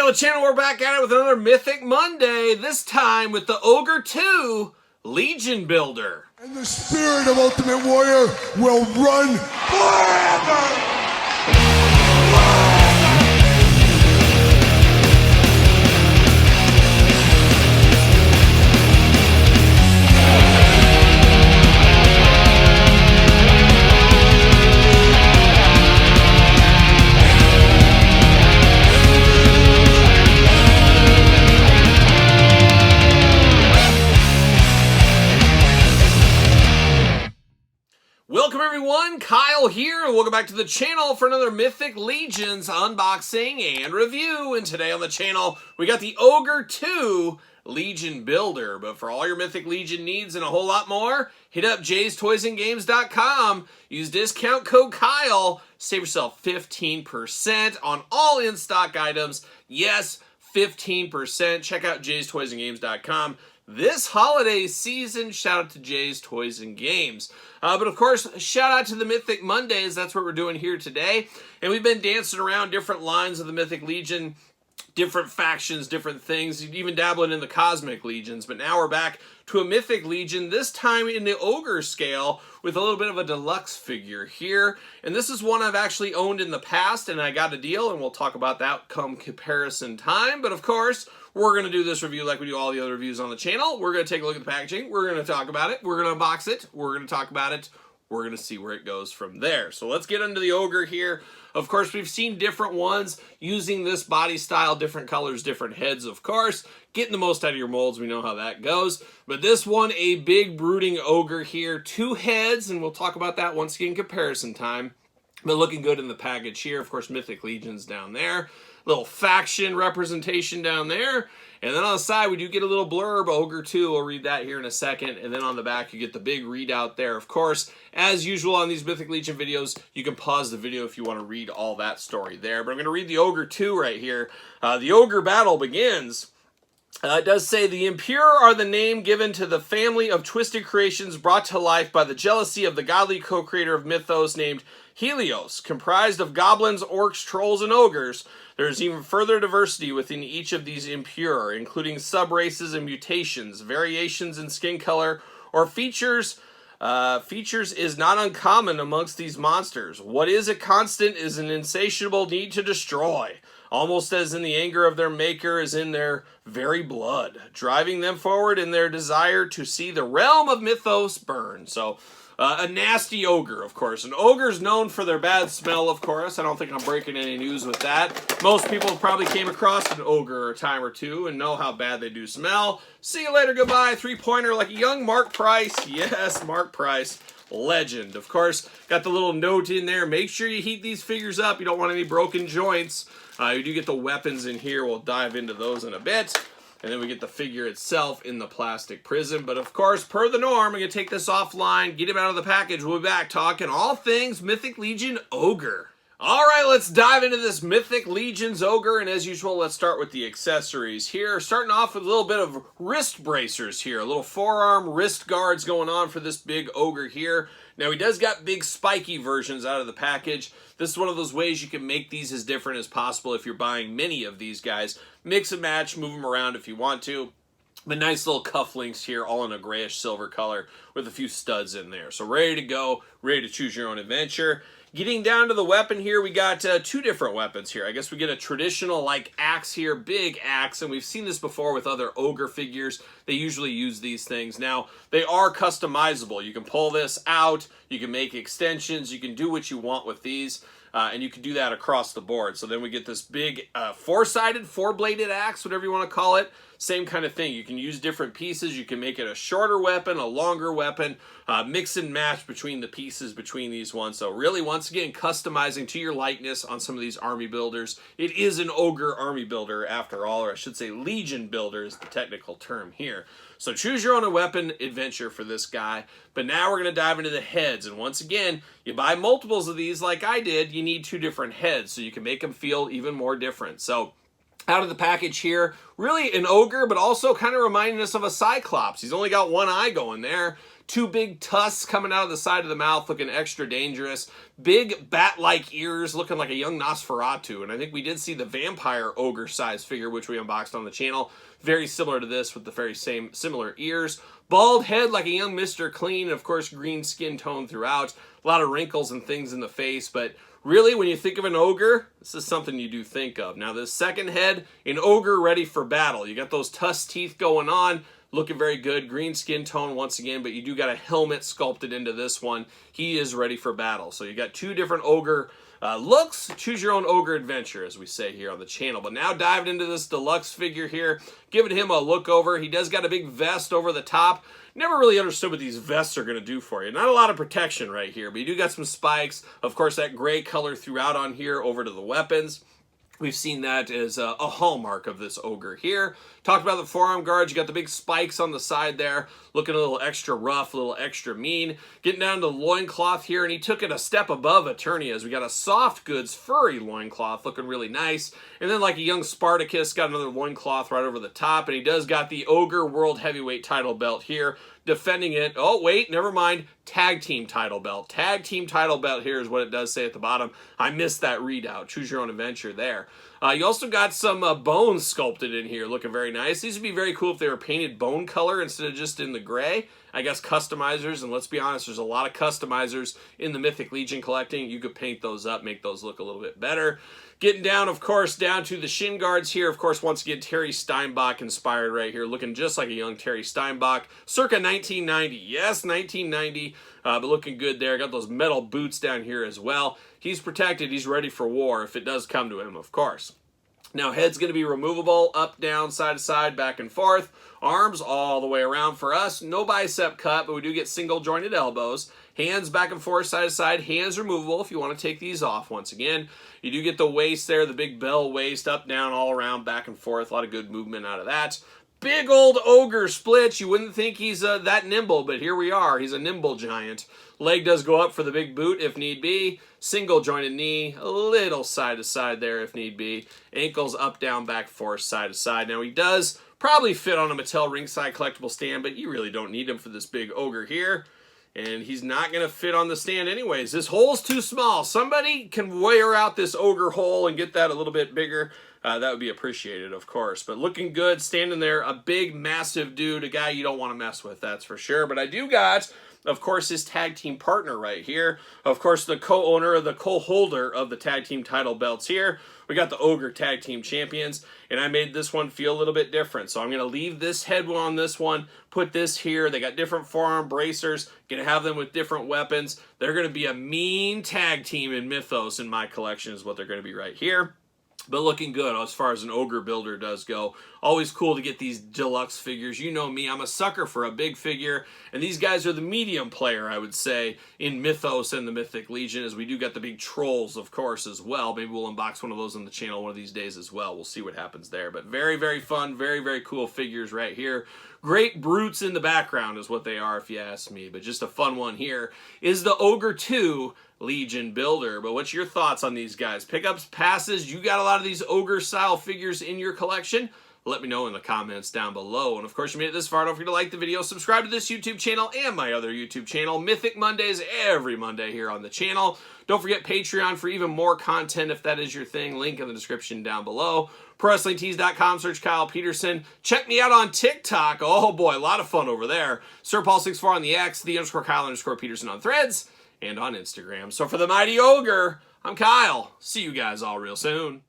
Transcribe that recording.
on the channel, we're back at it with another Mythic Monday, this time with the Ogre 2 Legion Builder. And the spirit of Ultimate Warrior will run forever! Welcome everyone, Kyle here, and welcome back to the channel for another Mythic Legions unboxing and review. And today on the channel, we got the Ogre 2 Legion Builder. But for all your Mythic Legion needs and a whole lot more, hit up jaystoysandgames.com, use discount code Kyle, save yourself 15% on all in-stock items. Yes, 15%. Check out jaystoysandgames.com. This holiday season, shout out to Jay's Toys and Games. But of course, shout out to the Mythic Mondays. That's what we're doing here today. And we've been dancing around different lines of the Mythic Legion, different factions, different things, even dabbling in the Cosmic Legions. But now we're back to a Mythic Legion, this time in the Ogre scale, with a little bit of a deluxe figure here. And this is one I've actually owned in the past, and I got a deal, and we'll talk about that come comparison time. But of course, we're going to do this review like we do all the other reviews on the channel. We're going to take a look at the packaging. We're going to talk about it. We're going to unbox it. We're going to talk about it. We're going to see where it goes from there. So let's get into the Ogre here. Of course, we've seen different ones using this body style, different colors, different heads, of course. Getting the most out of your molds, we know how that goes. But this one, a big brooding Ogre here. 2 heads, and we'll talk about that once again in comparison time. But looking good in the package here. Of course, Mythic Legions down there. Little faction representation down there. And then on the side, we do get a little blurb, Ogre 2. We'll read that here in a second. And then on the back, you get the big readout there. Of course, as usual on these Mythic Legion videos, you can pause the video if you want to read all that story there. But I'm going to read the Ogre 2 right here. The Ogre battle begins. It does say, the impure are the name given to the family of twisted creations brought to life by the jealousy of the godly co-creator of mythos named Helios. Comprised of goblins, orcs, trolls, and ogres, there is even further diversity within each of these impure, including sub-races and mutations, variations in skin color, or features. Features is not uncommon amongst these monsters. What is a constant is an insatiable need to destroy, almost as in the anger of their maker is in their very blood, driving them forward in their desire to see the realm of mythos burn. So, a nasty ogre, of course. An ogre's known for their bad smell, of course. I don't think I'm breaking any news with that. Most people probably came across an ogre a time or two and know how bad they do smell. See you later, goodbye. 3-pointer like a young Mark Price. Yes, Mark Price. Legend. Of course, got the little note in there. Make sure you heat these figures up. You don't want any broken joints. You do get the weapons in here. We'll dive into those in a bit. And then we get the figure itself in the plastic prison. But of course, per the norm, I'm going to take this offline, get him out of the package. We'll be back talking all things Mythic Legion Ogre. All right, let's dive into this Mythic Legions Ogre. And as usual, let's start with the accessories here. Starting off with a little bit of wrist bracers here. A little forearm wrist guards going on for this big Ogre here. Now, he does got big spiky versions out of the package. This is one of those ways you can make these as different as possible if you're buying many of these guys. Mix and match, move them around if you want to. But nice little cufflinks here, all in a grayish silver color with a few studs in there. So ready to go, ready to choose your own adventure. Getting down to the weapon here, we got 2 different weapons here. I guess we get a traditional like axe here, big axe, and we've seen this before with other Ogre figures. They usually use these things. Now, they are customizable. You can pull this out, you can make extensions, you can do what you want with these, and you can do that across the board. So then we get this big 4-sided, 4-bladed axe, whatever you want to call it. Same kind of thing. You can use different pieces. You can make it a shorter weapon, a longer weapon, mix and match between the pieces between these ones. So really, once again, customizing to your likeness on some of these army builders. It is an Ogre army builder after all, or I should say Legion builder is the technical term here. So choose your own weapon adventure for this guy. But now we're going to dive into the heads. And once again, you buy multiples of these like I did, you need 2 different heads so you can make them feel even more different. So out of the package here, really an ogre, but also kind of reminding us of a cyclops. He's only got one eye going there. Two big tusks coming out of the side of the mouth, looking extra dangerous. Big bat-like ears, looking like a young Nosferatu. And I think we did see the vampire ogre size figure, which we unboxed on the channel. Very similar to this with the very same similar ears. Bald head like a young Mr. Clean, and of course green skin tone throughout. A lot of wrinkles and things in the face, but really, when you think of an ogre, this is something you do think of. Now, this second head, an ogre ready for battle. You got those tusk teeth going on, looking very good. Green skin tone once again, but you do got a helmet sculpted into this one. He is ready for battle. So you got two different ogre looks. Choose your own ogre adventure, as we say here on the channel. But now diving into this deluxe figure here, giving him a look over. He does got a big vest over the top. Never really understood what these vests are going to do for you. Not a lot of protection right here, but you do got some spikes. Of course, that gray color throughout on here over to the weapons. We've seen that as a hallmark of this ogre here. Talked about the forearm guards. You got the big spikes on the side there. Looking a little extra rough, a little extra mean. Getting down to the loincloth here, and he took it a step above Eternia's. We got a soft goods furry loincloth looking really nice. And then like a young Spartacus, got another loincloth right over the top. And he does got the Ogre World Heavyweight title belt here. Defending it. Oh, wait, never mind. Tag team title belt. Tag team title belt here is what it does say at the bottom. I missed that readout. Choose your own adventure there. You also got some bones sculpted in here, looking very nice. These would be very cool if they were painted bone color instead of just in the gray. I guess customizers, and let's be honest, there's a lot of customizers in the Mythic Legion collecting. You could paint those up, make those look a little bit better. Getting down, of course, down to the shin guards here. Of course, once again, Terry Steinbach inspired right here, looking just like a young Terry Steinbach, circa 1990. Yes, 1990, but looking good there. Got those metal boots down here as well. He's protected. He's ready for war if it does come to him, of course. Now, head's going to be removable, up, down, side to side, back and forth. Arms all the way around for us. No bicep cut, but we do get single jointed elbows. Hands back and forth, side to side. Hands removable if you want to take these off once again. You do get the waist there, the big bell waist, up, down, all around, back and forth. A lot of good movement out of that. Big old ogre splits. You wouldn't think he's that nimble, but here we are. He's a nimble giant. Leg does go up for the big boot if need be. Single jointed knee, a little side to side there if need be. Ankles up, down, back, forth, side to side. Now he does probably fit on a Mattel ringside collectible stand, but you really don't need him for this big ogre here. And he's not going to fit on the stand anyways. This hole's too small. Somebody can wear out this ogre hole and get that a little bit bigger. That would be appreciated, of course. But looking good, standing there, a big, massive dude, a guy you don't want to mess with, that's for sure. But I do got, of course, his tag team partner right here. Of course, the co-owner, or the co-holder of the tag team title belts here. We got the Ogre Tag Team Champions, and I made this one feel a little bit different. So I'm going to leave this head on this one, put this here. They got different forearm bracers. Going to have them with different weapons. They're going to be a mean tag team in Mythos in my collection is what they're going to be right here. But looking good as far as an ogre builder does go. Always cool to get these deluxe figures. You know me, I'm a sucker for a big figure. And these guys are the medium player, I would say, in Mythos and the Mythic Legion, as we do got the big trolls, of course, as well. Maybe we'll unbox one of those on the channel one of these days as well. We'll see what happens there. But very, very fun, very, very cool figures right here. Great brutes in the background is what they are, if you ask me. But just a fun one here is the Ogre 2 Legion builder. But what's your thoughts on these guys? Pickups, passes, you got a lot of these ogre style figures in your collection? Let me know in the comments down below. And of course, you made it this far. Don't forget to like the video, subscribe to this YouTube channel and my other YouTube channel, Mythic Mondays, every Monday here on the channel. Don't forget Patreon for even more content if that is your thing. Link in the description down below. ProWrestlingTees.com, search Kyle Peterson. Check me out on TikTok. Oh boy, a lot of fun over there. SirPaul64 on the X, _Kyle_Peterson on Threads, and on Instagram. So for the Mighty Ogre, I'm Kyle. See you guys all real soon.